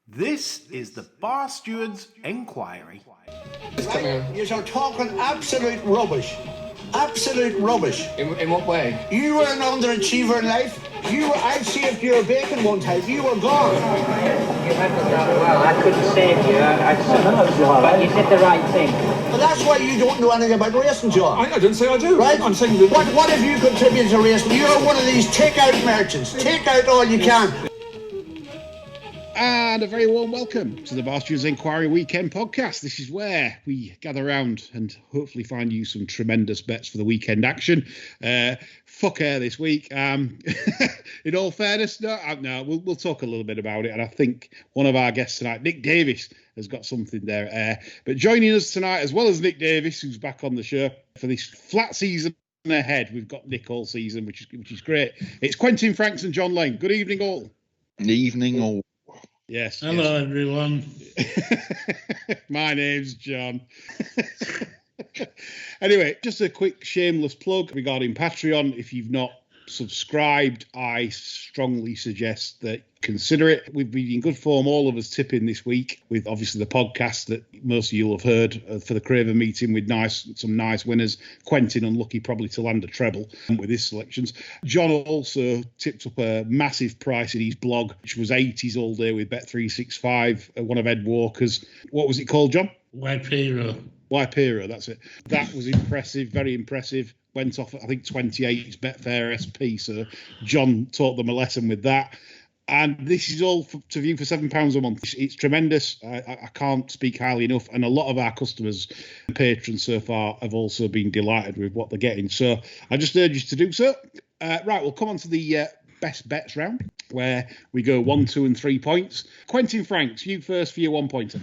This is the Bar Steward's Enquiry. Right? You're talking absolute rubbish. Absolute rubbish. In what way? You were an underachiever in life. I saved your bacon one time. You were gone. You handled that well. I couldn't save you. But you did the right thing. But that's why you don't know anything about racing, John. I didn't say I do. Right? I'm saying that... What have you contributed to racing? You're one of these take-out merchants. Take out all you can. And a very warm welcome to the Bar Stewards Enquiry Weekend Podcast. This is where we gather around and hopefully find you some tremendous bets for the weekend action. Fuck air this week. In all fairness, we'll talk a little bit about it. And I think one of our guests tonight, Nick Davis, has got something there. But joining us tonight, as well as Nick Davis, who's back on the show for this flat season ahead, we've got Nick all season, which is great. It's Quentin Franks and John Lane. Good evening, all. Good evening, all. Yes. Hello, everyone. My name's John. Anyway, just a quick shameless plug regarding Patreon. If you've not subscribed, I strongly suggest that you consider it. We've been in good form, all of us tipping this week, with obviously the podcast that most of you will have heard for the Craven meeting with some nice winners. Quentin unlucky probably to land a treble with his selections. John also tipped up a massive price in his blog, which was 80s all day with Bet365, one of Ed Walker's. What was it called, John? Waipiro, that's it. That was impressive, very impressive. Went off, I think, 28's Betfair SP. So John taught them a lesson with that. And this is all to view for £7 a month. It's tremendous. I can't speak highly enough. And a lot of our customers and patrons so far have also been delighted with what they're getting. So I just urge you to do so. Right, we'll come on to the best bets round, where we go 1, 2 and 3 points. Quentin Franks, you first for your 1 pointer.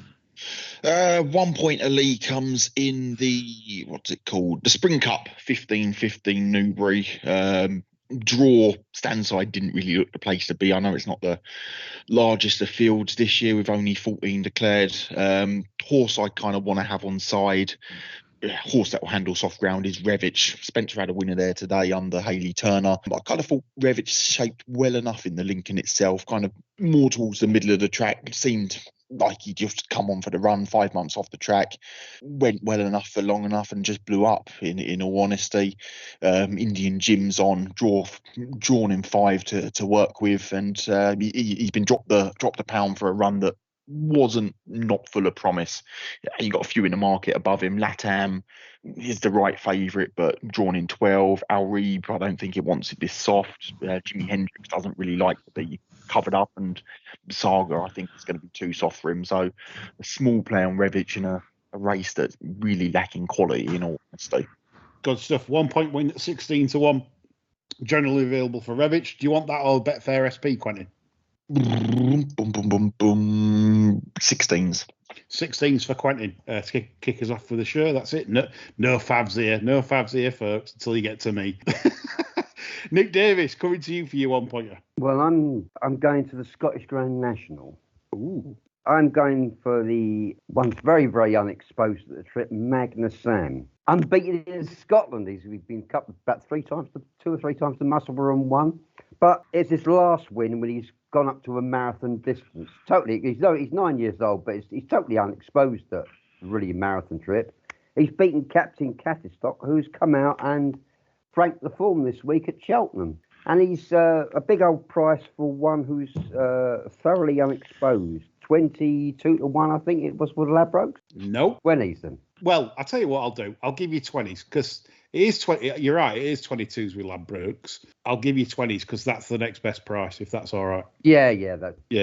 1 point a league comes in the, what's it called? The Spring Cup, 15-15 Newbury. Draw, Standside didn't really look the place to be. I know it's not the largest of fields this year with only 14 declared. Horse I kind of want to have on side. Horse that will handle soft ground is Revich. Spencer had a winner there today under Hayley Turner. But I kind of thought Revich shaped well enough in the Lincoln itself, kind of more towards the middle of the track. It seemed like he just come on for the run, 5 months off the track, went well enough for long enough and just blew up, in all honesty. Indian Jim's on, drawn in 5 to work with, and he's been dropped a pound for a run that wasn't not full of promise. You got a few in the market above him. Latam is the right favourite, but drawn in 12. Al Reeb, I don't think it wants it this soft. Jimi Hendrix doesn't really like to be covered up, and Saga I think is going to be too soft for him. So a small play on Revich in a race that's really lacking quality, in all honesty. Good stuff. 1 point win at 16-1. Generally available for Revich. Do you want that or Betfair SP, Quentin? Boom, boom, boom, boom. 16s. 16s for Quentin to kick us off for the show. That's it. No favs here. No favs here, folks, until you get to me. Nick Davis, coming to you for your 1 pointer. Well, I'm going to the Scottish Grand National. Ooh. I'm going for the one very, very unexposed at the trip, Magnus Sam. Unbeaten in Scotland. He's been cut about 2 or 3 times to Musselburgh and won. But it's his last win when he's gone up to a marathon distance. He's 9 years old, but he's totally unexposed at really a marathon trip. He's beaten Captain Cattistock, who's come out and franked the form this week at Cheltenham. And he's a big old price for one who's thoroughly unexposed. 22-1, I think it was, with Ladbrokes. No. 20s then. Well, I'll tell you what I'll do. I'll give you 20s because it is 20. You're right. It is 22s with Ladbrokes. I'll give you 20s because that's the next best price, if that's all right. Yeah.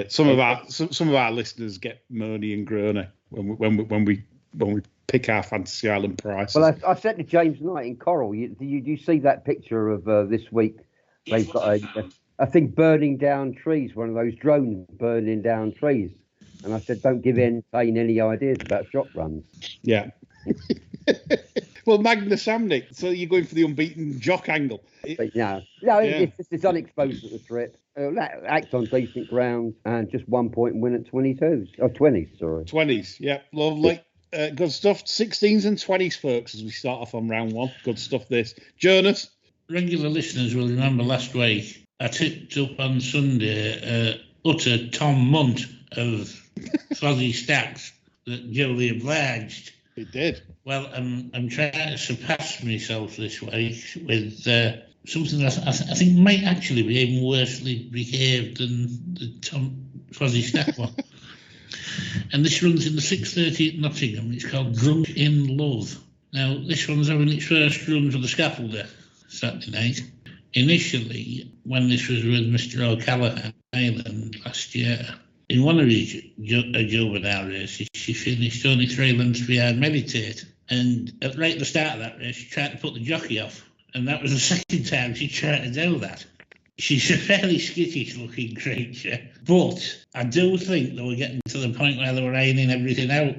Some of our listeners get moany and groany when we pick our Fantasy Island prices. Well, I said to James Knight in Coral, you see that picture of this week? They've got a thing burning down trees, one of those drones burning down trees. And I said, don't give Entain any ideas about shot runs. Yeah. Well, Magnus Samnick, so you're going for the unbeaten jock angle. It's unexposed at the trip. Act on decent ground and just 1 point and win at 22s. Oh, 20s, sorry. 20s, yeah. Lovely. Good stuff. 16s and 20s, folks, as we start off on round 1. Good stuff, this. Jonas? Regular listeners will remember last week I tipped up on Sunday utter Tom Munt of fuzzy stacks that Jolie obliged. It did. Well, I'm trying to surpass myself this way with something that I think might actually be even worsely behaved than the Tom Fuzzy Stack one. And this runs in the 6:30 at Nottingham. It's called Drunk in Love. Now, this one's having its first run for the scaffolder Saturday night. Initially, when this was with Mr. O'Callaghan Island last year, in one of his juvenile races, she finished only 3 lengths behind Meditate. And right at the start of that race, she tried to put the jockey off. And that was the second time she tried to do that. She's a fairly skittish-looking creature. But I do think they were getting to the point where they were ironing everything out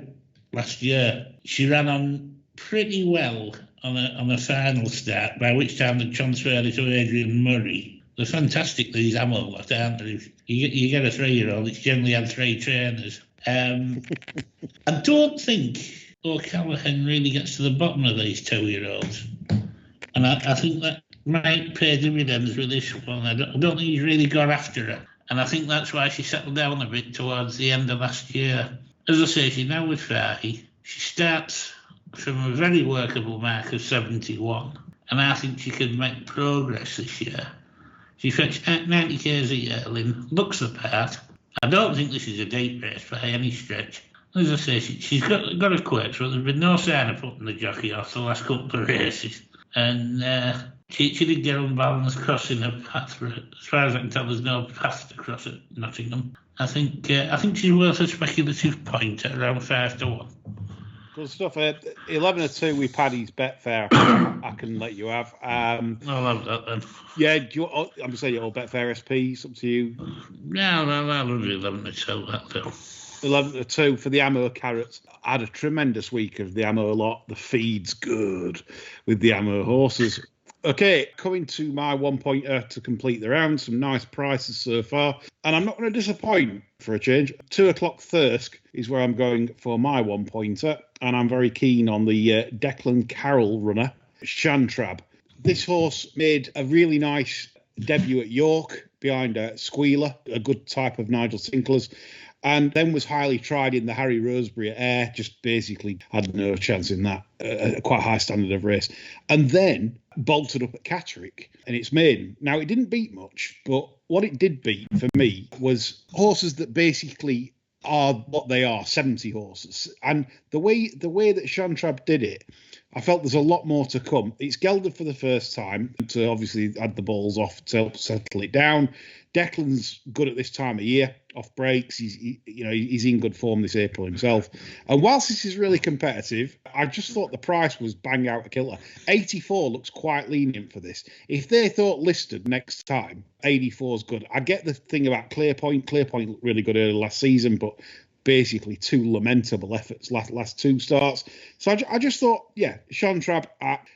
last year. She ran on pretty well on a final start, by which time they transferred it to Adrian Murray. They're fantastic, these ammo lot, aren't they? You get a 3-year-old, it's generally had 3 trainers. I don't think O'Callaghan really gets to the bottom of these 2-year-olds. And I think that might pay dividends with this one. I don't think he's really got after her. And I think that's why she settled down a bit towards the end of last year. As I say, she's now with Fahy. She starts from a very workable mark of 71. And I think she could make progress this year. She fetched 90 k's a yearling, looks the part. I don't think this is a deep race by any stretch. As I say, she's got a quirk, but there's been no sign of putting the jockey off the last couple of races. And she did get unbalanced crossing her path. As far as I can tell, there's no path to cross at Nottingham. I think she's worth a speculative point at around 5-1. Good stuff. 11-2 with Paddy's Betfair. I can let you have. I'll have that then. Yeah, I'm saying your Betfair SP. It's up to you. No, I'll have 11-2. That though. 11-2 for the Ammo Carrots. I had a tremendous week of the Ammo lot. The feed's good with the Ammo horses. Okay, coming to my 1-pointer to complete the round. Some nice prices so far. And I'm not going to disappoint for a change. 2 o'clock Thirsk is where I'm going for my 1-pointer. And I'm very keen on the Declan Carroll runner, Shantrab. This horse made a really nice debut at York behind Squealer, a good type of Nigel Sinclair's. And then was highly tried in the Harry Rosebery at Ayr, just basically had no chance in that, quite high standard of race. And then bolted up at Catterick and it's maiden. Now, it didn't beat much, but what it did beat for me was horses that basically are what they are, 70 horses. And the way that Shantrab did it, I felt there's a lot more to come. It's gelded for the first time to obviously add the balls off to help settle it down. Declan's good at this time of year, off breaks. He's in good form this April himself. And whilst this is really competitive, I just thought the price was bang out a killer. 84 looks quite lenient for this. If they thought listed next time, 84 is good. I get the thing about Clearpoint. Clearpoint looked really good early last season, but basically 2 lamentable efforts last 2 starts. So I just thought, Shantrab,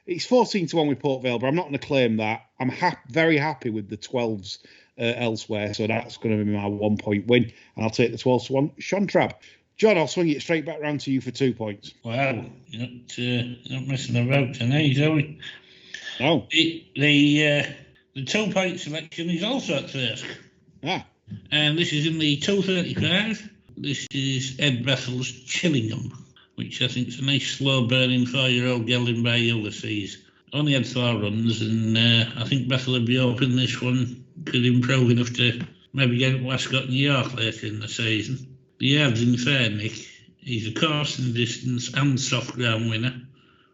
it's 14-1 with Port Vale, but I'm not going to claim that. I'm very happy with the 12s elsewhere, so that's going to be my 1-point win, and I'll take the 12-1 Shantrab. John, I'll swing it straight back round to you for 2 points. Wow, you're not messing about tonight, are we? No. The 2-point selection is also at Thirsk. And this is in the 235. This is Ed Bethel's Chillingham, which I think is a nice slow-burning 4-year-old gelding by Ulysses. Only had 4 runs, and I think Bethel would be hoping this one could improve enough to maybe get Westcott and York later in the season. The yard's in fair, Nick. He's a course and distance and soft ground winner,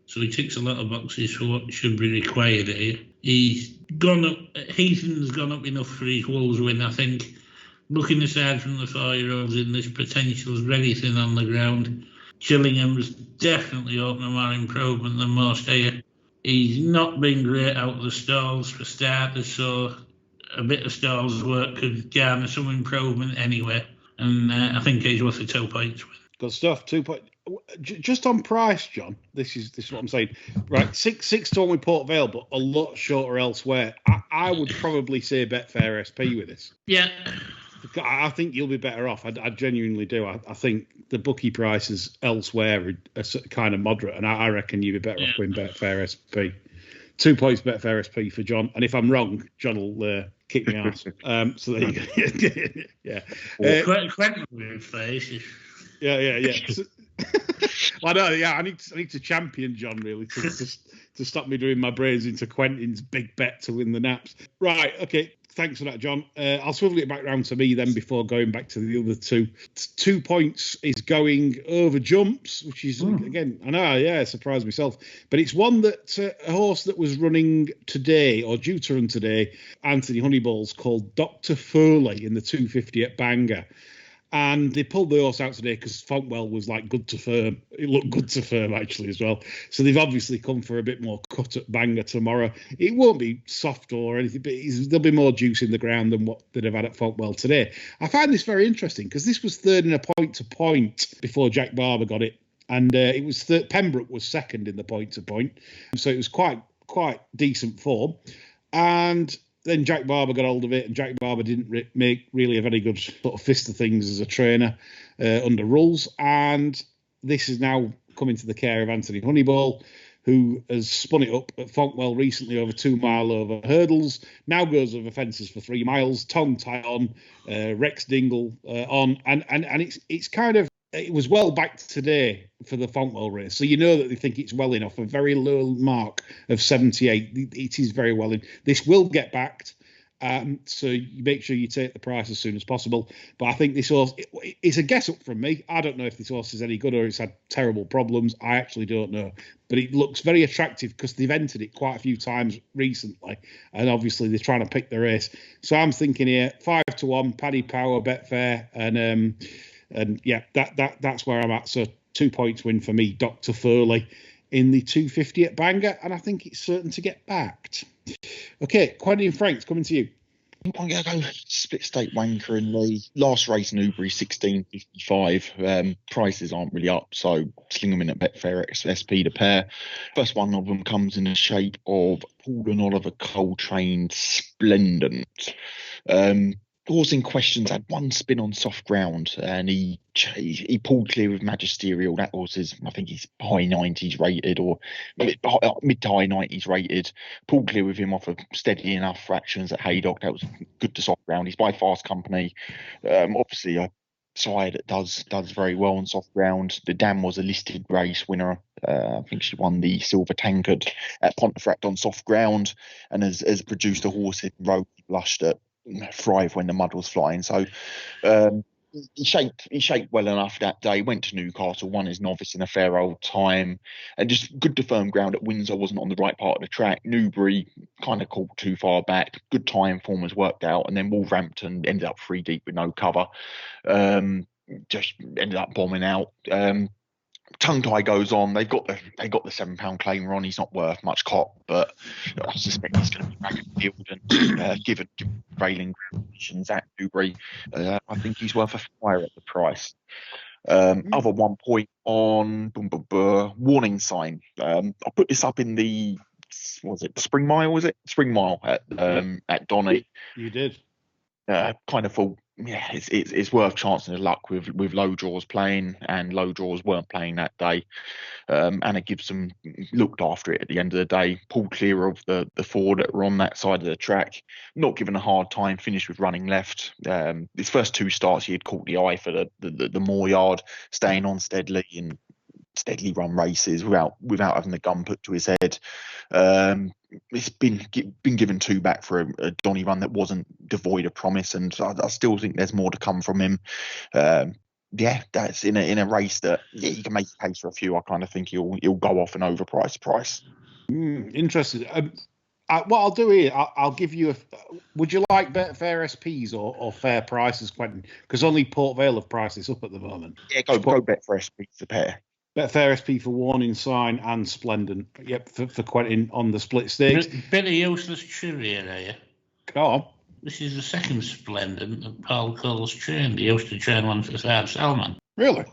so he ticks a lot of boxes for what should be required here. He's gone up, Heathen's gone up enough for his Wolves win, I think. Looking aside from the 4-year-olds in this potential's very thin on the ground. Chillingham's definitely open more improvement than most here. He's not been great out of the stalls for starters, so a bit of stalls work could garner some improvement anyway. And I think he's worth a 2 points. Good stuff. 2 points. Just on price, John. This is what I'm saying. Right, 6-1 with Port Vale, but a lot shorter elsewhere. I would probably say Betfair SP with this. Yeah. I think you'll be better off. I genuinely do. I think the bookie prices elsewhere are kind of moderate, and I reckon you'd be better off with Betfair SP. 2 points Betfair SP for John. And if I'm wrong, John will kick me ass. So there you go. Yeah. Quentin with faces. Yeah. So, well, no, yeah, I need to champion John really to stop me doing my brains into Quentin's big bet to win the naps. Right, okay. Thanks for that, John. I'll swivel it back round to me then before going back to the other two. 2 points is going over jumps, which is, again, I know, yeah, surprised myself. But it's one that a horse that was running today, or due to run today, Anthony Honeyball's, called Dr. Foley in the 250 at Bangor. And they pulled the horse out today because Fonkwell was like good to firm. It looked good to firm actually as well. So they've obviously come for a bit more cut at Bangor tomorrow. It won't be soft or anything, but there'll be more juice in the ground than what they'd have had at Fonkwell today. I find this very interesting because this was third in a point-to-point before Jack Barber got it. And it was Pembroke was second in the point-to-point. So it was quite decent form. And then Jack Barber got hold of it, and Jack Barber didn't make really a very good sort of fist of things as a trainer under rules. And this is now coming to the care of Anthony Honeyball, who has spun it up at Fonkwell recently over 2 mile over hurdles. Now goes over fences for 3 miles. Tongue tie on, Rex Dingle on, and it's kind of. It was well backed today for the Fonkwell race. So you know that they think it's well enough. A very low mark of 78. It is very well in. This will get backed. So you make sure you take the price as soon as possible. But I think this horse, it's a guess up from me. I don't know if this horse is any good or it's had terrible problems. I actually don't know. But it looks very attractive because they've entered it quite a few times recently. And obviously they're trying to pick the race. So I'm thinking here, 5-1, Paddy Power, Betfair, and yeah, that's where I'm at. So 2 points win for me, Dr. Foley, in the 250 at Bangor, and I think it's certain to get backed. Okay, Quentin Franks, coming to you. I'm going to go split stake wanker in the last race, Newbury, 16.55. Prices aren't really up, so sling them in at Betfair SP to pair. First one of them comes in the shape of Paul and Oliver Coltrane Splendent. Horse in questions had one spin on soft ground and he pulled clear with Magisterial. That horse is, I think he's high 90s rated or mid to high 90s rated. Pulled clear with him off of steady enough fractions at Haydock. That was good to soft ground. He's by Fast Company. Obviously a side that does very well on soft ground. The Dam was a listed race winner. I think she won the Silver Tankard at Pontefract on soft ground and has produced a horse in road blushed at thrive when the mud was flying. So he shaped well enough that day, went to Newcastle, won his novice in a fair old time, and just good to firm ground at Windsor. Wasn't on the right part of the track. Newbury kind of caught too far back. Good time form was worked out, and then Wolverhampton ended up 3 deep with no cover. Just ended up bombing out. Tongue tie goes on. They got the £7 claimer on. He's not worth much cop, but I suspect he's going to be back in the field and given prevailing conditions at Newbury, I think he's worth a flyer at the price. Other 1 point on warning sign. I put this up in the Spring Mile? Was it Spring Mile at Donny? You did. Kind of thought, yeah, it's worth chancing the luck with low draws playing, and low draws weren't playing that day. And it gives them looked after it at the end of the day, pulled clear of the 4 that were on that side of the track, not given a hard time, finished with running left. His first 2 starts he had caught the eye for the Moor Yard, staying on steadily and steadily run races without having the gun put to his head. It's been given 2 back for a Donny run that wasn't devoid of promise, and I still think there's more to come from him. Yeah, that's in a race that you can make a case for a few. I kind of think he'll go off an overpriced price. Interesting. What I'll do here, I'll give you would you like Betfair SPs or fair prices, Quentin? Because only Port Vale have priced this up at the moment. Yeah, go Betfair SPs to pair. Betfair SP for Warning Sign and Splendent. Yep, for Quentin on the split stakes. Bit of useless trivia there. Go on. This is the second Splendent that Paul Cole's trained. He used to train one for Saab Salman. Really?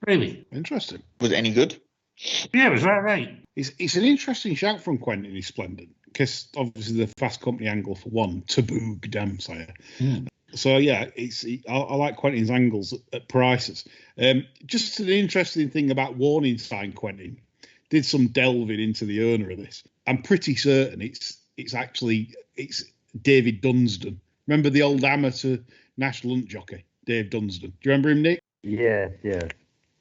Really? Interesting. Was it any good? Yeah, it was right. It's an interesting shout from Quentin is Splendent, because obviously the Fast Company angle for one, taboo damn sire. So yeah, I like Quentin's angles at prices. Just an interesting thing about Warning Sign, Quentin did some delving into the owner of this. I'm pretty certain it's David Dunstan Remember the old amateur national hunt jockey, Dave Dunstan? Do you remember him, Nick? Yes.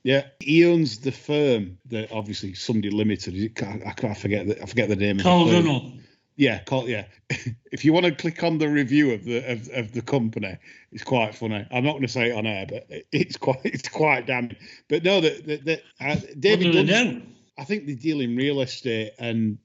Yeah, he owns the firm that obviously somebody limited. I forget the name Carl of the firm. Runnell. Yeah, if you want to click on the review of the company, it's quite funny. I'm not going to say it on air, but it's quite damning. But no, David Dunstan, I think they deal in real estate and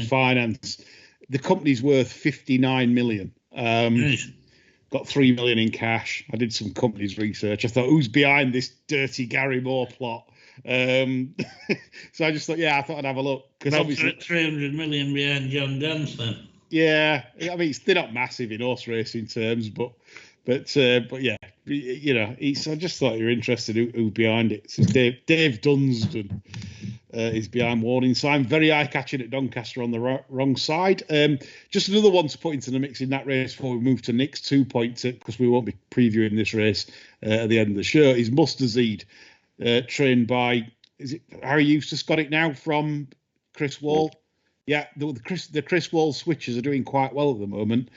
finance. The company's worth 59 million. Got 3 million in cash. I did some companies research. I thought, who's behind this dirty Gary Moore plot? So I just thought, I thought I'd have a look. Because obviously 300 million behind John Dance then. Yeah, I mean, they're not massive in horse racing terms, but yeah, I just thought you were interested who behind it. So Dave Dunstan is behind Warning Sign. Very eye-catching at Doncaster on the wrong side. Just another one to put into the mix in that race before we move to Nick's 2-point tip, because we won't be previewing this race at the end of the show, is Mustazid, trained by, is it Harry Eustace got it now from Chris Wall? Yeah, the Chris Wall switches are doing quite well at the moment.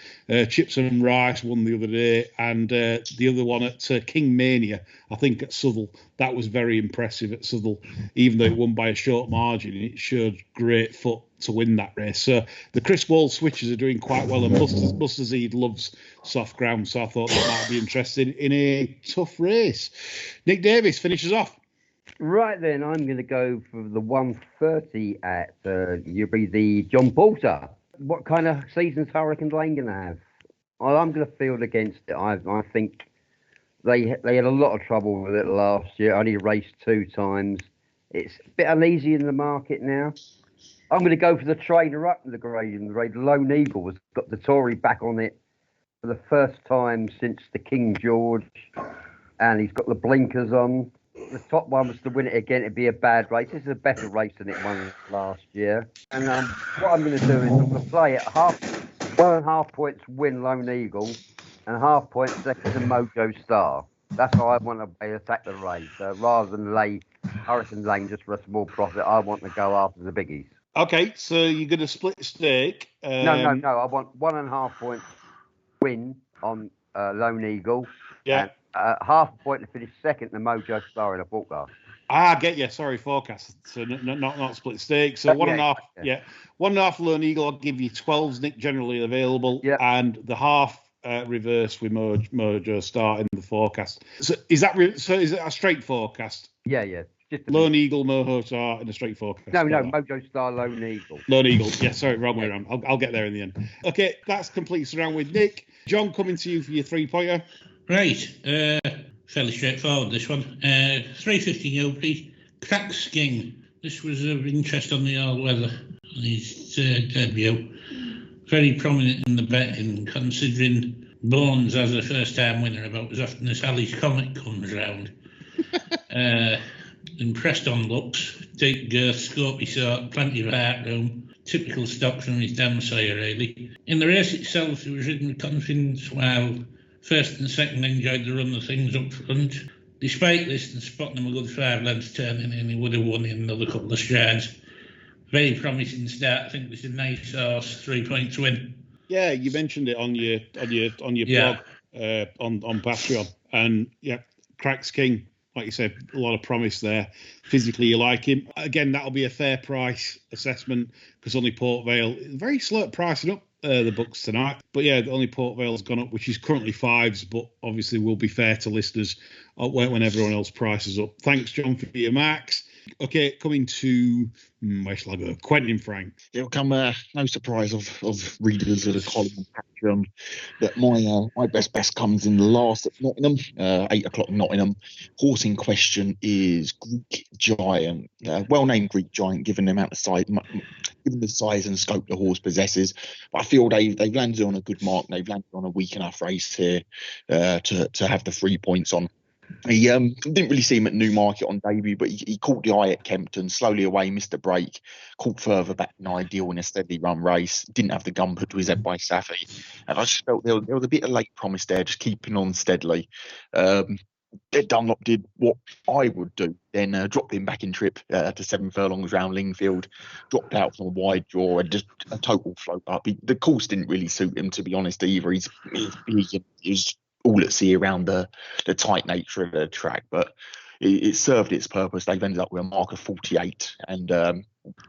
Chips and Rice won the other day, and the other one at King Mania, I think at Southall, that was very impressive at Southall. Even though it won by a short margin, it showed great foot to win that race. So the Chris Wall switches are doing quite well, and Mustazid loves soft ground, so I thought that might be interesting in a tough race. Nick Davis finishes off. Right then, I'm going to go for the 130 at Newbury, the John Porter. What kind of season's Hurricane Lane going to have? Well, I'm going to field against it. I think they had a lot of trouble with it last year. Only raced 2 times. It's a bit uneasy in the market now. I'm going to go for the trainer up in the grading grade. Lone Eagle has got the Tory back on it for the first time since the King George, and he's got the blinkers on. The top one was to win it again. It'd be a bad race. This is a better race than it won last year. And what I'm going to do is I'm going to play it 1.5 points win Lone Eagle and 0.5 points second to Mojo Star. That's how I want to attack the race. Rather than lay Hurricane Lane just for a small profit, I want to go after the biggies. Okay, so you're going to split stake. No. I want 1.5 points win on Lone Eagle. Yeah. And 0.5 point to finish second to Mojo Star in a forecast. I get you. Sorry, forecast. So not split stake. So 1.5. Yeah. 1.5 Lone Eagle. I'll give you 12s. Nick generally available. Yeah. And the half reverse with Mojo Star in the forecast. So is it a straight forecast? Yeah. Just Lone Eagle, Mojo Star in a straight forecast. No, Mojo Star, Lone Eagle. Lone Eagle. Yeah, sorry, wrong way around. I'll get there in the end. Okay, that's completes around with Nick. John, coming to you for your 3-pointer. Right, fairly straightforward this one. 350 Newbury, Crack Sking. This was of interest on the all-weather on his debut. Very prominent in the betting, considering Bones as a first-time winner about as often as Ali's Comet comes round. Impressed on looks, deep girth, scopy sort, plenty of heart room. Typical stock from his dam sire, really. In the race itself, he was ridden with confidence, while first and second enjoyed the run of things up front. Despite this, and spotting him a good 5 lengths turning in, he would have won in another couple of strides. Very promising start. I think this is a nice horse, 3 points win. Yeah, you mentioned it on your blog on Patreon, and Cracks King. Like you said, a lot of promise there. Physically, you like him. Again, that'll be a fair price assessment because only Port Vale, very slow at pricing up the books tonight. But yeah, only Port Vale's gone up, which is currently 5s, but obviously will be fair to listeners when everyone else prices up. Thanks, John, for your marks. Okay, coming to, where shall I go? Quentin Frank. It'll come no surprise of readers of the column on Patreon that my best comes in the last at Nottingham, 8 o'clock Nottingham. Horse in question is Greek Giant, well-named Greek Giant, given the amount of size, given the size and scope the horse possesses. But I feel they've landed on a good mark. They've landed on a weak enough race here to have the 3 points on. He didn't really see him at Newmarket on debut, but he caught the eye at Kempton, slowly away, missed a break, caught further back than ideal in a steady run race, didn't have the gun put to his head by Safi. And I just felt there was a bit of late promise there, just keeping on steadily. Dunlop did what I would do, then dropped him back in trip to 7 furlongs round Lingfield, dropped out from a wide draw and just a total float up. The course didn't really suit him, to be honest, either. He's big, he was all at sea around the tight nature of the track, but it served its purpose. They've ended up with a mark of 48, and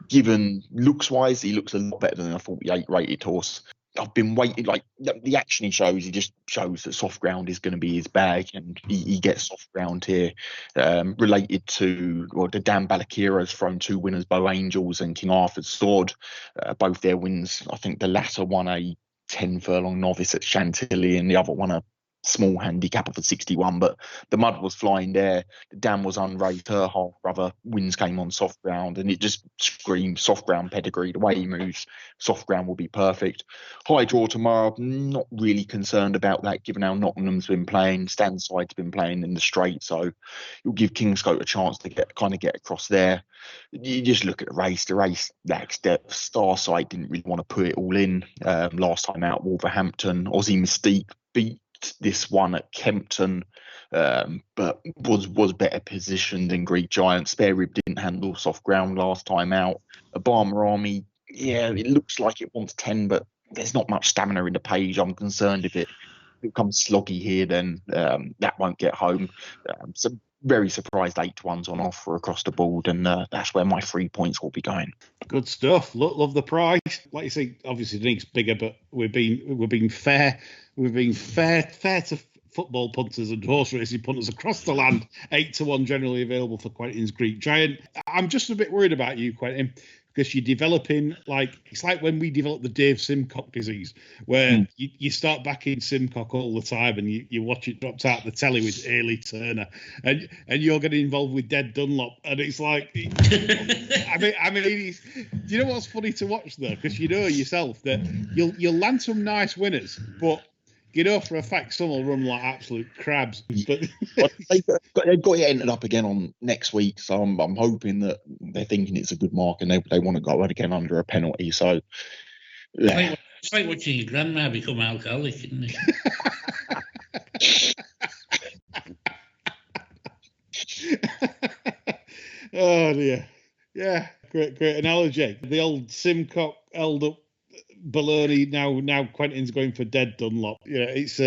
given looks-wise, he looks a lot better than a 48 rated horse. I've been waiting, like the action he shows, he just shows that soft ground is going to be his bag, and he gets soft ground here. Related to, the Dan Balakira's thrown 2 winners, Bow Angels and King Arthur's Sword, both their wins. I think the latter won a 10 furlong novice at Chantilly, and the other won a small handicap of a 61, but the mud was flying there. The dam was unraised. Her half brother wins came on soft ground, and it just screams soft ground pedigree. The way he moves, soft ground will be perfect. High draw tomorrow. Not really concerned about that, given how Nottingham's been playing. Standside's been playing in the straight, so you'll give Kingscote a chance to get across there. You just look at the race. The race lacks depth. Starside didn't really want to put it all in last time out. Wolverhampton, Aussie Mystique beat this one at Kempton, but was better positioned than Greek Giant. Spare Rib didn't handle soft ground last time out. Obama Army, it looks like it wants 10, but there's not much stamina in the page. I'm concerned if it becomes sloggy here, then that won't get home. So very surprised 8-1's on offer across the board, and that's where my 3 points will be going. Good stuff. Love the price. Like you say, obviously Nick's bigger, but we're being fair. We're being fair to football punters and horse racing punters across the land. 8-1 generally available for Quentin's Greek Giant. I'm just a bit worried about you, Quentin, because you're developing, it's like when we developed the Dave Simcock disease, where you start backing Simcock all the time, and you watch it dropped out the telly with Ailey Turner, and you're getting involved with Dead Dunlop, and it's like, I mean, do you know what's funny to watch though? Because you know yourself that you'll land some nice winners, but you know for a fact some will run like absolute crabs. But they've got it entered up again on next week, so I'm hoping that they're thinking it's a good mark and they want to go out again under a penalty. So yeah. It's like watching your grandma become alcoholic, isn't it? Oh dear. Yeah, great analogy. The old Simcock held up baloney. Now Quentin's going for Dead Dunlop. It's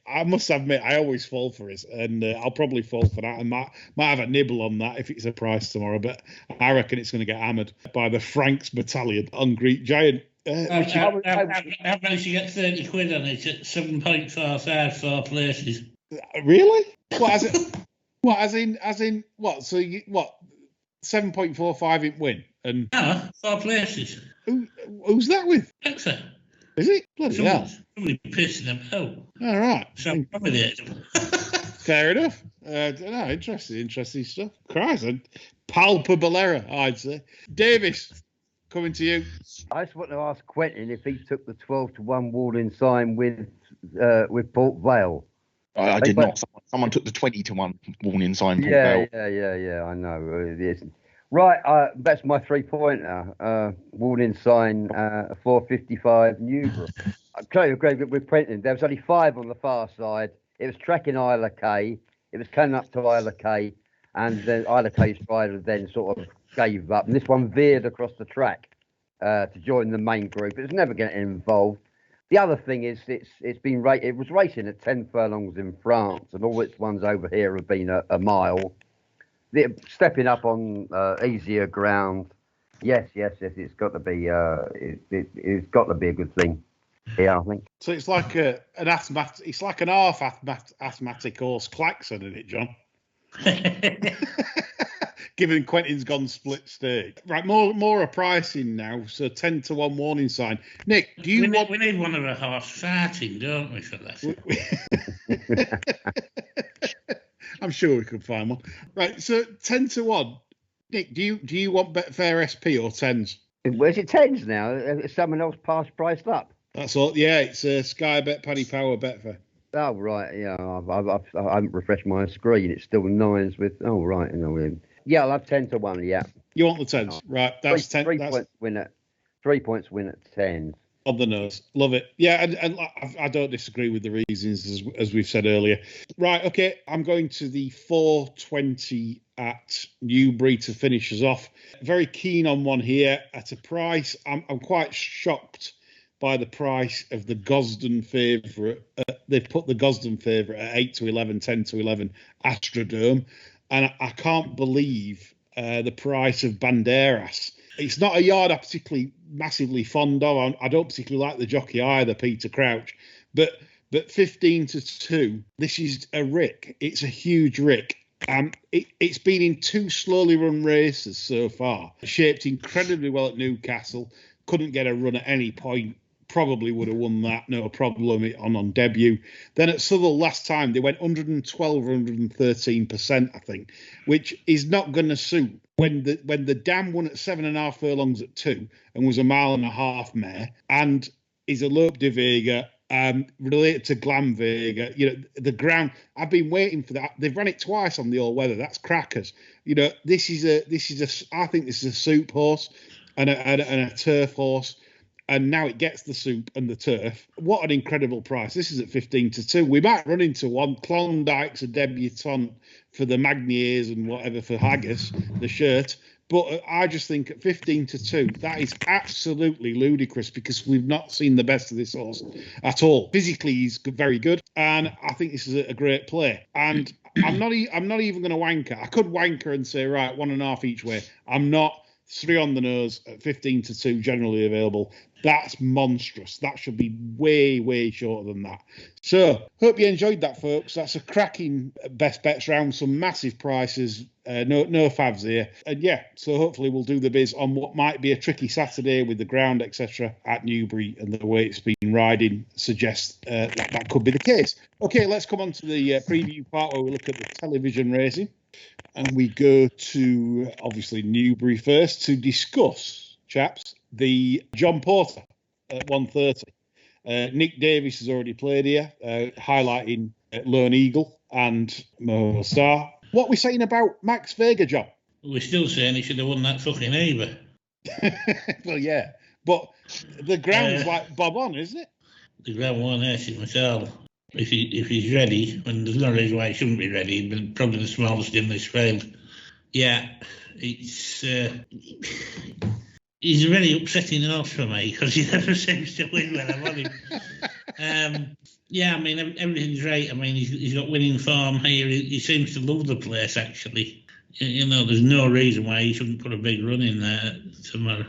I must admit I always fall for it, and I'll probably fall for that, and might have a nibble on that if it's a price tomorrow. But I reckon it's going to get hammered by the Franks battalion on Greek Giant. I've managed to get 30 quid on it at 7.45 4 places. Really? What as it? What as in what? So you what? 7.45 it win and 4 places. Who's that with? Alexa. Is it? Bloody hell. Somebody pissing them out. All right. So I'm nominated them. Fair enough. Interesting stuff. Christ, palpable error, I'd say. Davis, coming to you. I just want to ask Quentin if he took the 12-1 Warning sign with Port Vale. I did not. Someone took the 20-1 Warning sign. Port Vale. Yeah. I know. Right, that's my 3-pointer. Warning sign 455 Newbury. I'm trying to agree with Quentin. There was only 5 on the far side. It was tracking Isla K. It was coming up to Isla K, and then Isla K's rider then sort of gave up. And this one veered across the track to join the main group. It was never getting involved. The other thing is, it was racing at 10 furlongs in France, and all its ones over here have been a mile. Stepping up on easier ground, yes, it's got to be it's got to be a good thing. Yeah, I think. So it's like an asthmatic. It's like an half asthmatic horse klaxon, isn't it, John? Given Quentin's gone split stage. Right, more a pricing now. So 10-1 Warning sign. Nick, do you we need one of a horse farting, don't we, for that? I'm sure we could find one. Right, so 10-1. Nick, do you want Betfair SP or 10s? Where's it 10s now? Is someone else priced up? That's all. Yeah, it's Sky Bet, Paddy Power, Betfair. Oh right, yeah. I haven't refreshed my screen. It's still 9s with. Oh right, yeah, I'll have 10-1. Yeah. You want the 10s, right? That's 10. 3 points win at 10s. On the nose. Love it. Yeah, and I don't disagree with the reasons, as we've said earlier. Right, okay, I'm going to the 420 at Newbury to finish us off. Very keen on one here at a price. I'm quite shocked by the price of the Gosden favourite. They've put the Gosden favourite at 8 to 11, 10 to 11 Astrodome. And I can't believe the price of Banderas. It's not a yard I'm particularly massively fond of. I don't particularly like the jockey either, Peter Crouch. But 15 to 2, this is a rick. It's a huge rick. It's been in 2 slowly run races so far. Shaped incredibly well at Newcastle. Couldn't get a run at any point. Probably would have won that, no problem, on debut. Then at Southwell last time, they went 112 or 113%, I think, which is not going to suit. When the Dam won at 7.5 furlongs at 2 and was a 1.5 mile mare, and is a Lope de Vega, related to Glam Vega, the ground. I've been waiting for that. They've run it twice on the all weather. That's crackers. This is a. I think this is a soup horse and a turf horse. And now it gets the soup and the turf. What an incredible price. This is at 15 to 2. We might run into one. Klondike's a debutant for the Magniers and whatever for Haggis, the shirt. But I just think at 15 to 2, that is absolutely ludicrous because we've not seen the best of this horse at all. Physically, he's very good. And I think this is a great play. And I'm not even going to wanker. I could wanker and say, right, 1.5 each way. I'm not. 3 on the nose at 15 to 2, generally available. That's monstrous. That should be way, way shorter than that. So, hope you enjoyed that, folks. That's a cracking best bets round. Some massive prices. No favs here. And yeah, so hopefully we'll do the biz on what might be a tricky Saturday with the ground, etc. at Newbury, and the way it's been riding suggests that could be the case. Okay, let's come on to the preview part where we look at the television racing. And we go to, obviously, Newbury first to discuss, chaps, the John Porter at 1:30. Nick Davis has already played here, highlighting Lone Eagle and Mo Star. What are we saying about Max Vega, John? We're still saying he should have won that fucking Ava. Well, yeah. But the ground's like bob on, isn't it? The ground won there, myself. If he's ready, and there's no reason why he shouldn't be ready, but probably the smallest in this field. Yeah, it's he's a very upsetting horse for me because he never seems to win when I want him. Yeah, I mean everything's right. I mean he's got winning form here. He seems to love the place actually. There's no reason why he shouldn't put a big run in there tomorrow.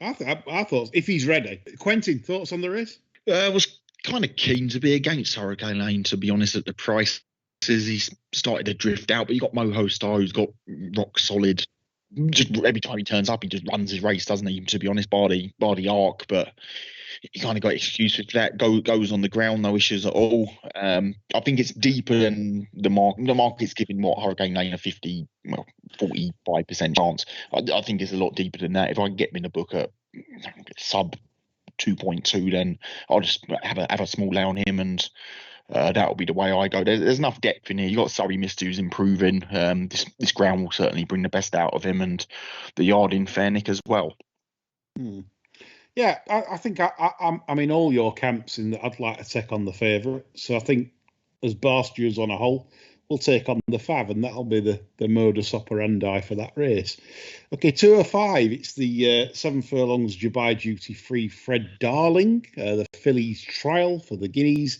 I thought if he's ready. Quentin, thoughts on the race? Was kind of keen to be against Hurricane Lane, to be honest, at the prices. He's started to drift out, but you got Moho Star, who's got rock solid. Just every time he turns up, he just runs his race, doesn't he? To be honest, bar the arc, but he kind of got excuse for that. Goes on the ground, no issues at all. I think it's deeper than the market. The market's giving Hurricane Lane a 45% chance. I think it's a lot deeper than that. If I can get him in a book at sub 2.2, then I'll just have a small lay on him, and that'll be the way I go. There's enough depth in here. You got Surrey Mist, who's improving. This ground will certainly bring the best out of him, and the yard in Fair Nick as well. Yeah, I think I'm in all your camps in that I'd like to take on the favourite. So I think as bar stewards on a whole, we'll take on the fav, and that'll be the modus operandi for that race. Okay, 205. It's the 7 furlongs Dubai Duty Free Fred Darling, the fillies trial for the Guineas.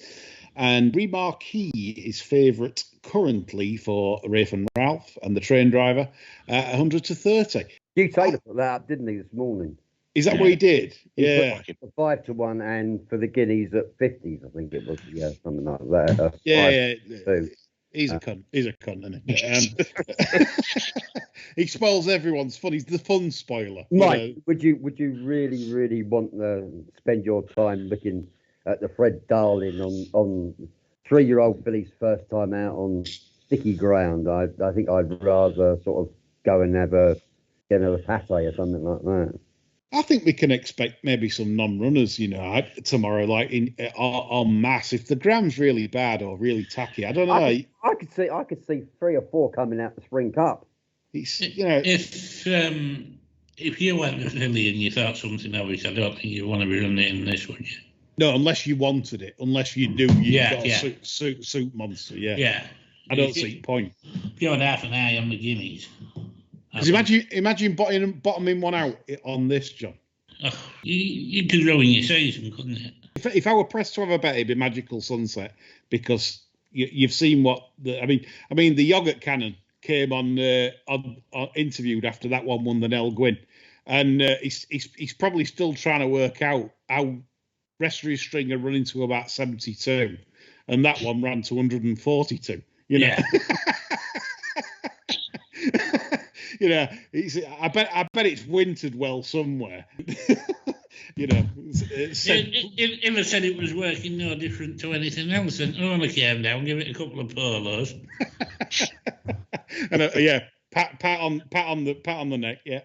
And Remarquee is favourite currently for Rafe and Ralph and the train driver at 100 to 30. Hugh Taylor put that up, didn't he, this morning? Is that what he did? He put 5 to 1, and for the Guineas at 50s, I think it was. Yeah, something like that. Yeah. He's a cunt. He's a cunt, isn't he? He spoils everyone's fun. He's the fun spoiler. Mike, would you really, really want to spend your time looking at the Fred Darling on 3-year-old Billy's first time out on sticky ground? I think I'd rather sort of go and have a pate or something like that. I think we can expect maybe some non-runners, tomorrow, like en masse. If the ground's really bad or really tacky, I don't know. I could see 3 or 4 coming out the Spring Cup. If If you went to Lily and you thought something of it, I don't think you want to be running it in this, would you? No, unless you wanted it. Unless you do, you've got a suit monster. Yeah. Yeah. I don't see the point. If you had half an eye on the guineas. Because imagine bottoming one out on this, John. Oh, you could ruin your season, couldn't you? If I were pressed to have a bet, it'd be Magical Sunset, because you've seen what I mean. The Yogurt Cannon came on interviewed after that one won the Nell Gwyn, and he's probably still trying to work out how rest of his string are running to about 72, and that one ran to 142. You know. Yeah. You know, I bet it's wintered well somewhere. You know, if I said it was working no different to anything else, then only came down, give it a couple of polos, and pat on the neck, yeah.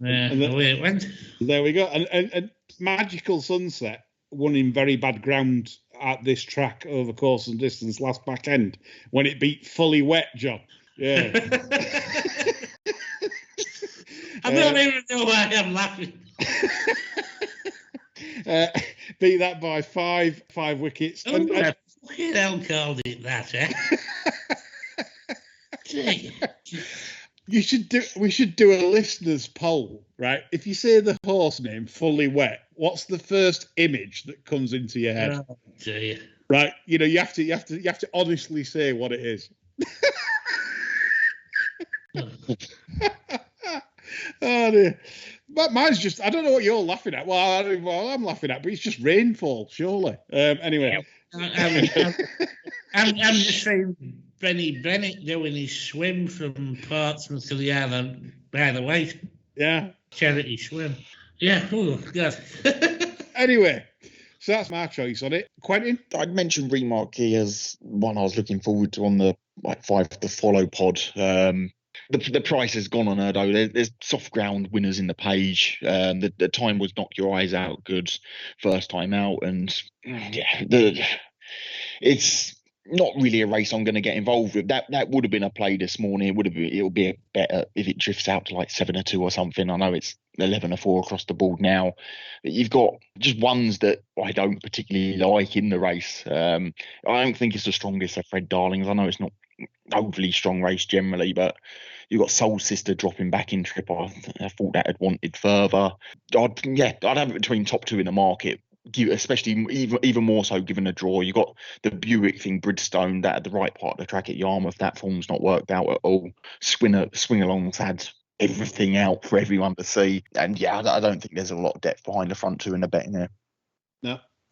And away it went. There we go, and Magical Sunset won in very bad ground at this track over course and distance last back end when it beat Fully Wet, John. Yeah. I don't even know why I'm laughing. Beat that by five wickets. Fucking hell called it that, eh? We should do a listeners poll, right? If you say the horse name Fully Wet, what's the first image that comes into your head? Oh, dear. Right, you know, you have to honestly say what it is. Oh dear. But mine's just, I don't know what you're laughing at. Well, I don't know what I'm laughing at, but it's just rainfall, surely. Anyway. I'm just saying Benny Bennett doing his swim from Portsmouth to the island by the way. Yeah. Charity swim. Yeah, oh God. Anyway, so that's my choice on it. Quentin? I'd mentioned Remarquee as one I was looking forward to on the 5 to follow pod. The price has gone on her though. There's soft ground winners in the page. The time was knock your eyes out good first time out, and it's not really a race I'm going to get involved with. That would have been a play this morning. It'll be better if it drifts out to like 7-2 or something. I know it's 11-4 across the board now. But you've got just ones that I don't particularly like in the race. I don't think it's the strongest of Fred Darling's. I know it's not overly strong race generally, but you've got Soul Sister dropping back in trip. I thought that had wanted further. I'd have it between top 2 in the market, especially even more so given a draw. You got the Buick thing, Bridgestone, that at the right part of the track at Yarmouth. That form's not worked out at all. Swing along's had everything out for everyone to see, and I don't think there's a lot of depth behind the front 2 in the betting there.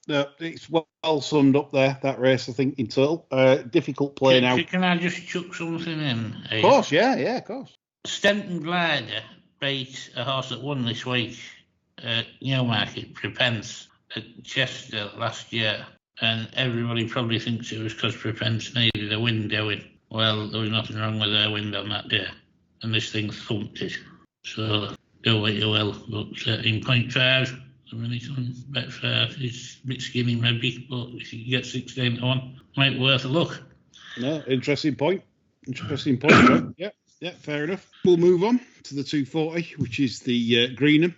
No, it's well summed up there, that race, I think, in total. Difficult play now. Can I just chuck something in? Of course, yeah, of course. Stenton Glider beat a horse that won this week at Newmarket, Prepence, at Chester last year. And everybody probably thinks it was because Prepence needed a wind going. Well, there was nothing wrong with their wind on that day. And this thing thumped it. So, do what you will. But in 0.5... I mean, it's on Betfair. It's a bit skinny, maybe, but if you get 16 to 1, might be worth a look. No, interesting point. Right? Yeah, fair enough. We'll move on to the 240, which is the Greenham.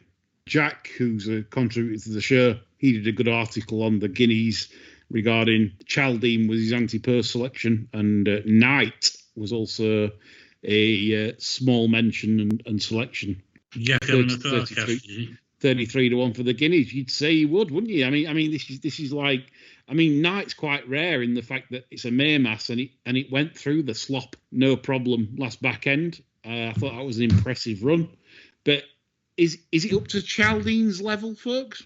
Jack, who's a contributor to the show, he did a good article on the guineas regarding Chaldean was his anti-purse selection, and Knight was also a small mention and selection. Jack having a forecast, did he? 33 to 1 for the guineas. You'd say he would, wouldn't you? I mean, this is like, Knight's quite rare in the fact that it's a Maymass and it went through the slop no problem last back end. I thought that was an impressive run, but is it up to Chaldean's level, folks?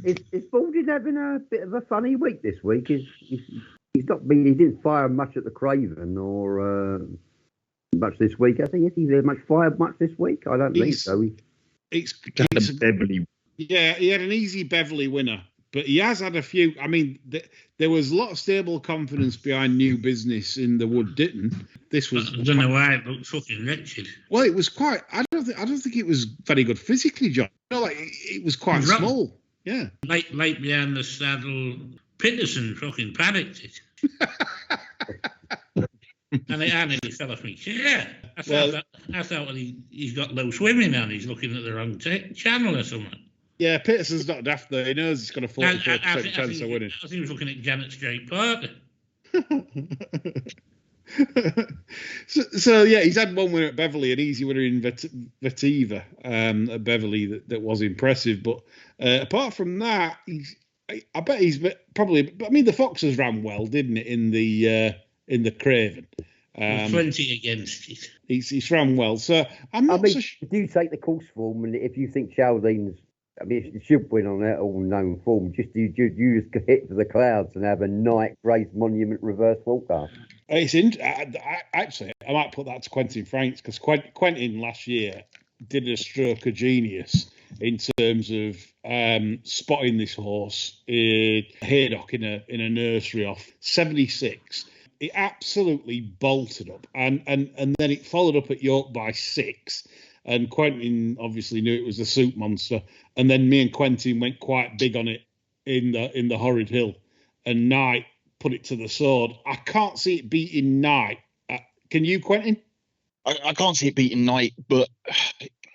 Is Baldwin having a bit of a funny week this week? He's not been. He didn't fire much at the Craven or much this week. I think he fired much this week. I don't think so. It's Beverly. Yeah, he had an easy Beverly winner, but he has had a few. I mean, there was a lot of stable confidence behind New Business in the Wood Ditton. This was. I don't know why it looked fucking wretched. Well, it was quite. I don't think it was very good physically, John. It was quite small. Yeah. Late behind the saddle, Peterson fucking panicked it. And it nearly fell off me chair. I thought when he's got low swimming on, he's looking at the wrong channel or something. Yeah, Peterson's not daft though. He knows he's got a 44% chance of winning. I think he was looking at Janet Strait Parker. So yeah, he's had one winner at Beverley, an easy winner in Vetiva at Beverley that was impressive. But apart from that, I bet he's probably. I mean, the Foxes ran well, didn't it, in the Craven? 20 against it. He's ran well, so I'm not. Do take the course form, and if you think Chaldean's, it should win on that all-known form. Just you just hit for the clouds and have a night race monument reverse forecast. It's actually, I might put that to Quentin Franks because Quentin last year did a stroke of genius in terms of spotting this horse in Haydock in a nursery off 76. It absolutely bolted up, and then it followed up at York by 6. And Quentin obviously knew it was a soup monster. And then me and Quentin went quite big on it in the Horrid Hill. And Knight put it to the sword. I can't see it beating Knight. Can you, Quentin? I can't see it beating Knight, but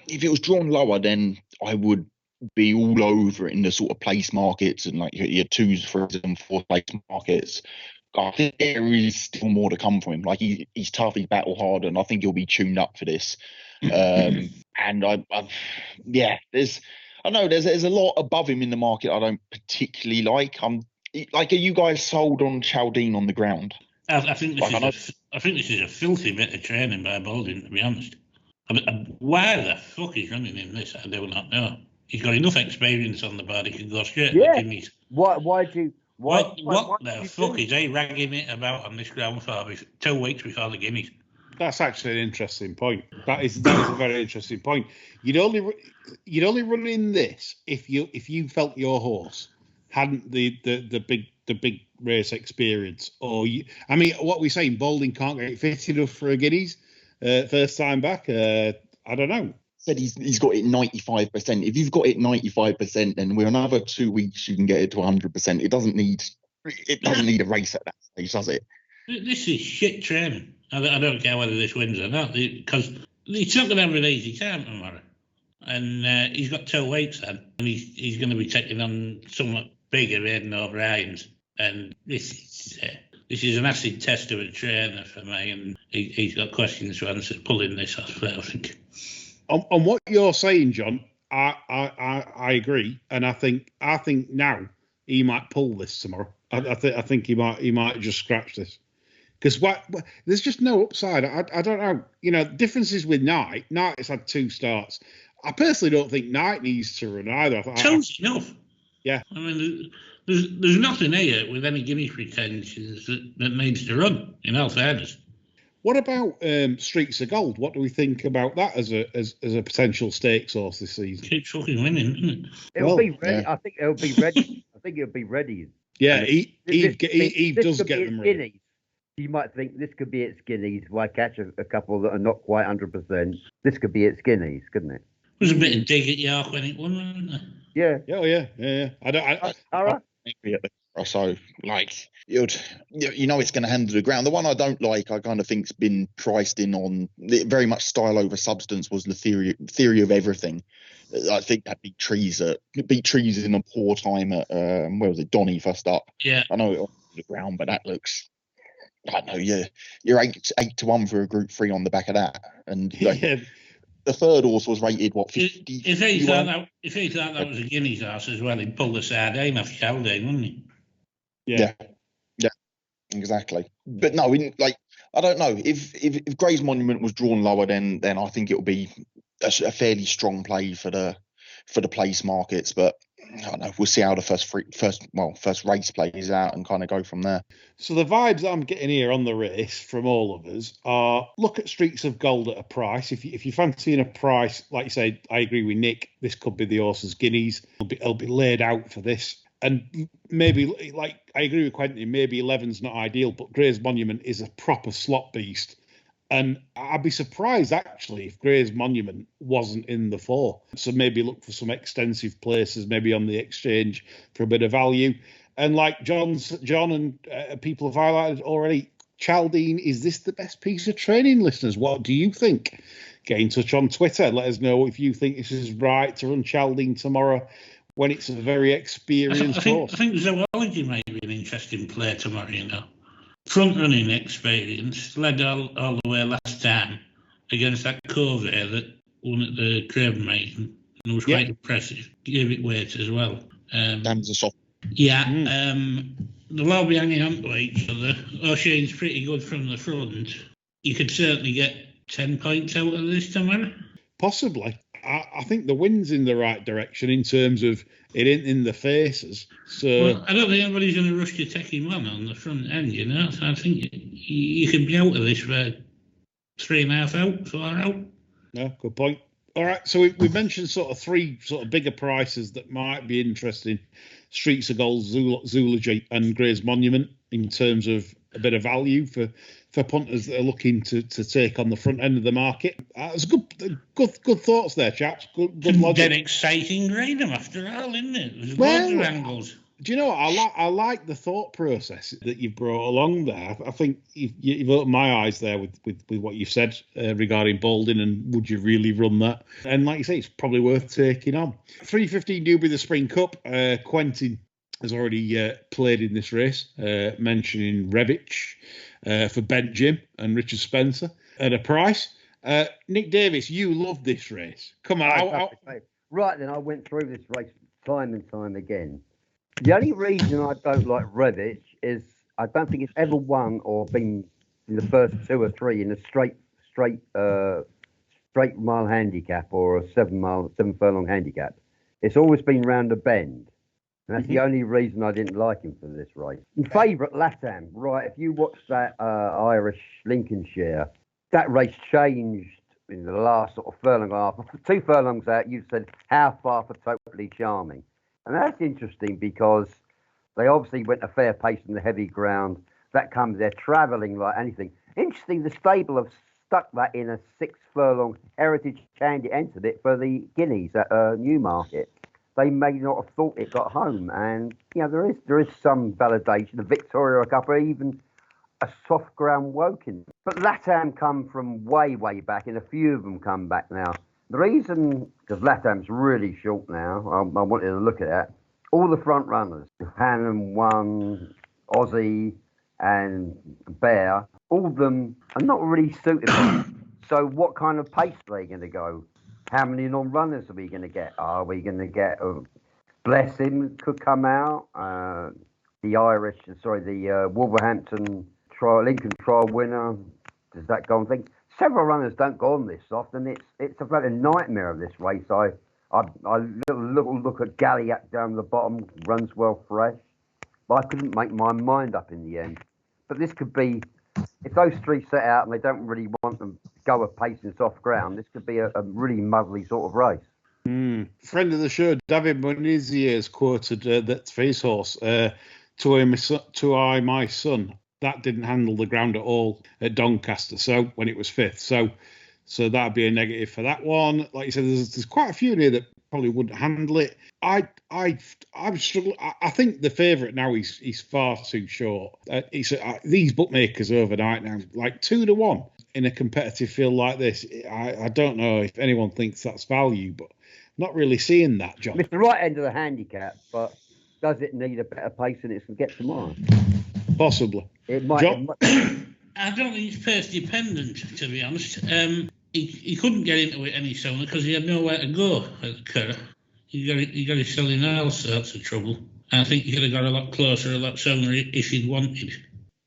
if it was drawn lower, then I would be all over it in the sort of place markets and like your 2s, 3s, and 4th place markets. I think there is still more to come from him. Like he's tough, he's battle hard, and I think he'll be tuned up for this. And there's a lot above him in the market I don't particularly like. Are you guys sold on Chaldean on the ground? I think this is a filthy bit of training by Baldwin, to be honest. Why the fuck he's running in this, I do not know. He's got enough experience on the board, he can go straight to the Guineas. What the fuck is he ragging it about on this ground for 2 weeks before the Guineas? That's actually an interesting point. That is a very interesting point. You'd only run in this if you felt your horse hadn't the big race experience, or what we're saying, Baldwin can't get fit enough for a Guineas first time back. I don't know. Said he's got it 95%. If you've got it 95%, then we're another 2 weeks you can get it to 100%. It doesn't need a race at that stage, does it? This is shit training. I don't care whether this wins or not, because he's not going to have an easy time tomorrow. And he's got 2 weeks then, and he's going to be taking on somewhat bigger Aidan O'Brien's. And this is an acid test of a trainer for me, and he's got questions to answer pulling this off, I think. On what you're saying, John, I agree, and I think now he might pull this tomorrow. I think he might just scratch this. Because there's just no upside. I don't know. Differences with Knight. Knight's had 2 starts. I personally don't think Knight needs to run either. Two's enough. Yeah. I mean, there's nothing here with any Guineas pretensions that needs to run, in all fairness. What about Streets of Gold? What do we think about that as a potential stakes horse this season? Keeps fucking winning, doesn't it? It'll be ready. Yeah. I think it'll be ready. It'll be ready. Yeah, Eve does get them ready. You might think this could be its Guineas. Why catch a couple that are not quite 100%? This could be its Guineas, couldn't it? There was a bit of dig at York when it won, wasn't there? Yeah. Oh yeah. All right. So, like, it's going to handle the ground. The one I don't like, I kind of think's been priced in on very much style over substance, was the theory of everything. I think that beat trees in a poor time at where was it? Donny first up. Yeah. I know it on the ground, but that looks. I don't know. You're 8-1 for a Group 3 on the back of that, and the third horse was rated 50. If he thought that was a Guineas horse as well, he'd pull the sardine off Chaldean, wouldn't he? Yeah, exactly. But no, I don't know if Gray's Monument was drawn lower, then I think it will be a fairly strong play for the place markets. But I don't know. We'll see how the first race plays out and kind of go from there. So the vibes that I'm getting here on the race from all of us are: look at Streets of Gold at a price. If you're fancying a price, like you say, I agree with Nick. This could be the horse's Guineas. It'll be laid out for this. And maybe, like I agree with Quentin, maybe 11's not ideal, but Gray's Monument is a proper slot beast. And I'd be surprised, actually, if Gray's Monument wasn't in the 4. So maybe look for some extensive places, maybe on the exchange for a bit of value. And like John and people have highlighted already, Chaldine, is this the best piece of training, listeners? What do you think? Get in touch on Twitter. Let us know if you think this is right to run Chaldine tomorrow when it's a very experienced horse. I think Zoology may be an interesting player tomorrow, you know. Front running experience, led all the way last time against that Corvair that won at the Craven Maiden, and was quite impressive. Gave it weight as well. Dam's a soft. Yeah, they'll all be hanging on to each other. O'Shea's pretty good from the front. You could certainly get 10 points out of this tomorrow. Possibly. I think the wind's in the right direction in terms of it ain't in the faces. So well, I don't think anybody's going to rush to take him on the front end, you know. So I think you could be out of this for 3.5 out, 4 out. No, good point. All right, so we mentioned sort of 3 sort of bigger prices that might be interesting. Streets of Gold, Zoology and Gray's Monument in terms of a bit of value for punters that are looking to take on the front end of the market. It's good thoughts there, chaps. Good logic. Dead exciting Greenham after all, isn't it? There's loads of angles. Do you know what? I like the thought process that you've brought along there. I think you've opened my eyes there with what you've said regarding Balding and would you really run that? And like you say, it's probably worth taking on. 3:15 Newbury the Spring Cup. Quentin has already played in this race, mentioning Rebic for Bent Jim and Richard Spencer at a price. Nick Davis, you love this race. Come on. Right then, I went through this race time and time again. The only reason I don't like Rebic is I don't think it's ever won or been in the first 2 or 3 in a straight mile handicap or a 7 furlong handicap. It's always been round a bend. And that's the only reason I didn't like him for this race. In favourite, Latam. Right, if you watch that Irish Lincolnshire, that race changed in the last sort of furlong and a half. 2 furlongs out, you said, how far for Totally Charming? And that's interesting because they obviously went a fair pace in the heavy ground. That comes, they're travelling like anything. Interesting, the stable have stuck that in a 6 furlong Heritage Candy, entered it for the Guineas at Newmarket. They may not have thought it got home. And, you know, there is some validation. The Victoria Cup or even a soft ground Woking. But Latam come from way, way back, and a few of them come back now. The reason, because Latam's really short now, I wanted to look at that. All the front runners, Hannum, One, Aussie, and Bear, all of them are not really suited. So what kind of pace are they going to go? How many non-runners are we going to get? Are we going to get Bless Him could come out, the Wolverhampton Lincoln trial winner. Does that go on? Several runners don't go on this soft, and it's about a nightmare of this race. I look at Galliac down the bottom, runs well fresh, but I couldn't make my mind up in the end. But this could be, if those 3 set out and they don't really want them to go a pace in soft ground, this could be a really muddly sort of race. Friend of the show, David Monizier, has quoted that for his horse, To I, My Son, that didn't handle the ground at all at Doncaster. So when it was 5th, so that'd be a negative for that one. Like you said, there's quite a few in here that probably wouldn't handle it. I'm struggling. I think the favourite now is far too short. These bookmakers overnight now, like 2 to 1 in a competitive field like this. I don't know if anyone thinks that's value, but not really seeing that, John. It's the right end of the handicap, but does it need a better pace than it can get tomorrow? Possibly. It might. John? I don't think it's pace dependent, to be honest. He couldn't get into it any sooner because he had nowhere to go at the Curragh. He got himself in all sorts of trouble. And I think he could have got a lot closer a lot sooner if he'd wanted.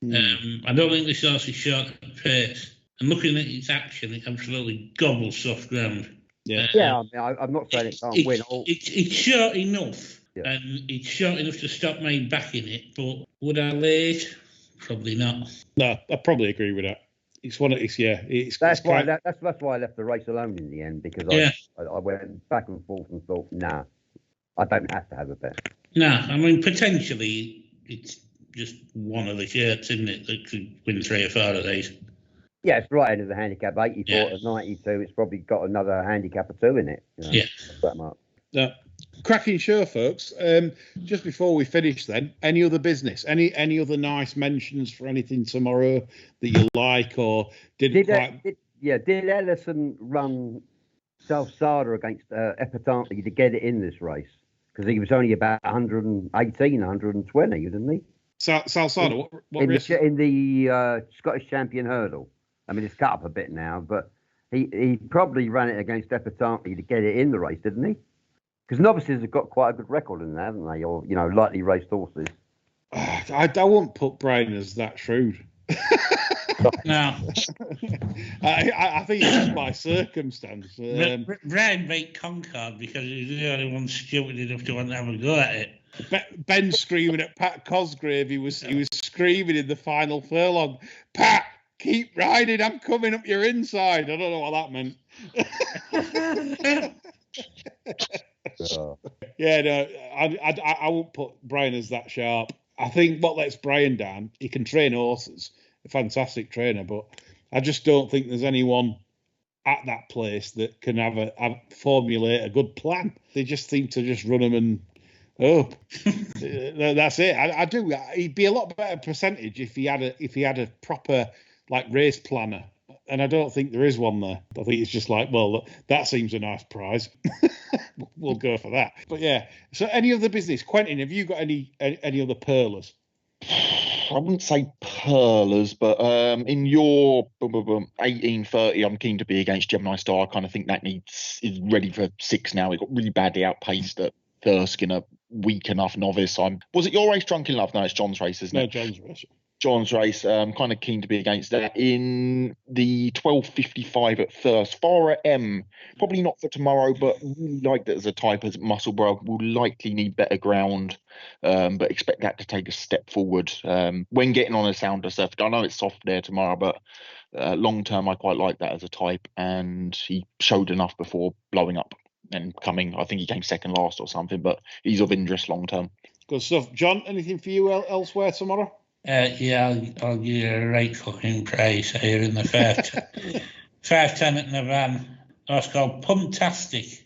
I don't think this horse is short of pace. And looking at its action, it absolutely gobbles soft ground. Yeah, I'm not saying it can't win. It's short enough, and it's short enough to stop me backing it. But would I lay it? Probably not. No, I probably agree with that. It's one of that's why I left the race alone in the end, because I went back and forth and thought, nah, I don't have to have a bet. Nah, I mean potentially it's just one of the shirts, isn't it, that could win 3 or 4 of these. Yeah, it's right end of the handicap, 84 to 92. It's probably got another handicap or 2 in it. You know, that much. Yeah. Cracking show, folks. Just before we finish, then, any other business? Any other nice mentions for anything tomorrow that you like or didn't quite? Did Ellison run South Sada against Epatante to get it in this race? Because he was only about 118, 120, didn't he? South Sada, what race? In the Scottish Champion Hurdle. I mean, it's cut up a bit now, but he probably ran it against Epatante to get it in the race, didn't he? Because novices have got quite a good record in that, haven't they? Or, lightly raced horses. I wouldn't put Brian as that shrewd. No. I think it's just by circumstance. Brian beat Concord because he was the only one stupid enough to want to have a go at it. Ben screaming at Pat Cosgrave. He was screaming in the final furlong, Pat, keep riding, I'm coming up your inside. I don't know what that meant. Yeah, no, I won't put Brian as that sharp. I think what lets Brian down, he can train horses, a fantastic trainer, but I just don't think there's anyone at that place that can formulate a good plan. They just seem to just run them and that's it. I do. He'd be a lot better percentage if he had a proper race planner. And I don't think there is one there. I think it's just well, that seems a nice prize. We'll go for that. But yeah. So any other business, Quentin? Have you got any other pearlers? I wouldn't say pearlers, but in your 1830, I'm keen to be against Gemini Star. I kind of think that is ready for 6 now. It got really badly outpaced at Thirsk in a weak enough novice. Was it your race, Drunken Love? No, it's John's race, isn't it? No, John's race. John's race. I'm kind of keen to be against that. In the 12:55 at Thirsk, Farah M. Probably not for tomorrow, but really like that as a type as Musselburgh. Will likely need better ground, but expect that to take a step forward when getting on a sounder surface. I know it's soft there tomorrow, but long term, I quite like that as a type, and he showed enough before blowing up and coming. I think he came second last or something, but he's of interest long term. Good stuff. John, anything for you elsewhere tomorrow? I'll give you a right fucking price here in the 5:10 at Navan. That's called Puntastic.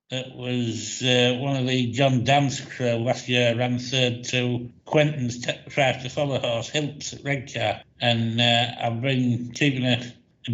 It was one of the John Dance crew last year, ran third to Quentin's 5 to follow horse, Hilps at Redcar. And I've been keeping a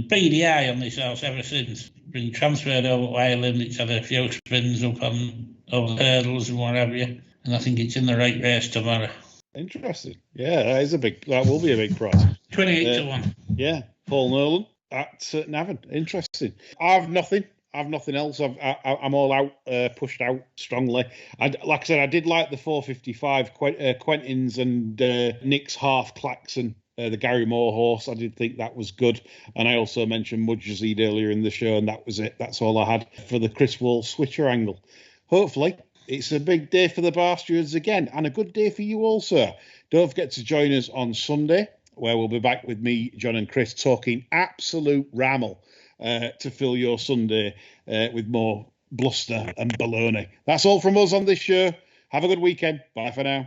beady eye on this horse ever since. Been transferred over to Ireland. It's had a few spins up on over the hurdles and what have you. And I think it's in the right race tomorrow. Interesting. Yeah, that will be a big prize. 28 to 1. Yeah, Paul Nolan at Navan. Interesting. I've nothing else. I'm all out, pushed out strongly. Like I said, I did like the 4:55 Quentin's and Nick's half Claxon, the Gary Moore horse. I did think that was good. And I also mentioned Mudjazid earlier in the show, and that was it. That's all I had for the Chris Wall switcher angle. Hopefully, it's a big day for the Bar Stewards again, and a good day for you also. Don't forget to join us on Sunday, where we'll be back with me, John and Chris, talking absolute ramble to fill your Sunday with more bluster and baloney. That's all from us on this show. Have a good weekend. Bye for now.